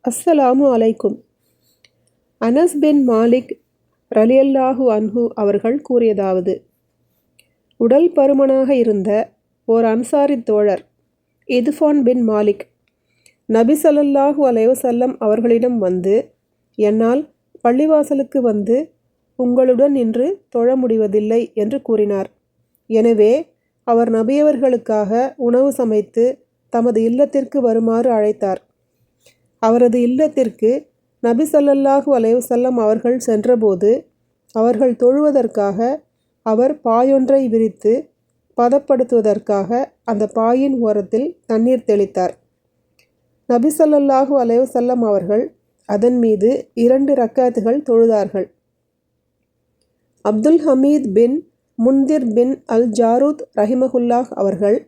அஸ்ஸலாமு அலைக்கும். அனஸ் பின் மாலிக் ரலியல்லாஹு அன்ஹு அவர்கள் கூறியதாவது: உடல் பருமனாக இருந்த ஓர் அன்சாரி தோழர் இத்ஃபான் பின் மாலிக் நபி ஸல்லல்லாஹு அலைஹி வஸல்லம் அவர்களிடம் வந்து, என்னால் பள்ளிவாசலுக்கு வந்து உங்களுடன் நின்று தொழ முடிவதில்லை என்று கூறினார். எனவே அவர் நபியவர்களுக்காக உணவு சமைத்து தமது இல்லத்திற்கு வருமாறு அழைத்தார். அவரது இல்லத்திற்கு நபி ஸல்லல்லாஹு அலைஹி வஸல்லம் அவர்கள் சென்றபோது அவர்கள் தொழுவதற்காக அவர் பாயொன்றை விரித்து பதப்படுத்துவதற்காக அந்த பாயின் ஓரத்தில் தண்ணீர் தெளித்தார். நபி ஸல்லல்லாஹு அலைஹி வஸல்லம் அவர்கள் அதன் மீது 2 ரக்காத்துகள் தொழுதார்கள். அப்துல் ஹமீத் பின் முன்திர் பின் அல் ஜாரூத் ரஹிமஹுல்லாஹ் அவர்கள்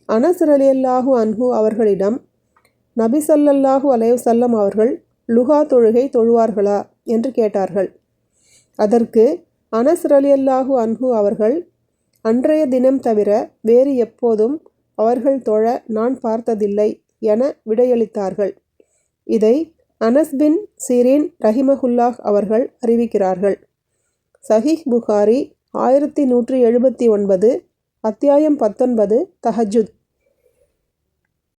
அனஸ் ரலியல்லாஹு அன்ஹு அவர்களிடம், நபி ஸல்லல்லாஹு அலைஹி வஸல்லம் அவர்கள் லுஹா தொழுகை தொழுவார்களா என்று கேட்டார்கள். அதற்கு அனஸ் ரலியல்லாஹு அன்ஹு அவர்கள், அன்றைய தினம் தவிர வேறு எப்போதும் அவர்கள் தொழ நான் பார்த்ததில்லை என விடையளித்தார்கள். இதை அனஸ் பின் சிரீன் ரஹிமஹுல்லாஹ் அவர்கள் அறிவிக்கிறார்கள். சஹீஹ் புகாரி 1179, அத்தியாயம் 19, தஹஜ்ஜுத்.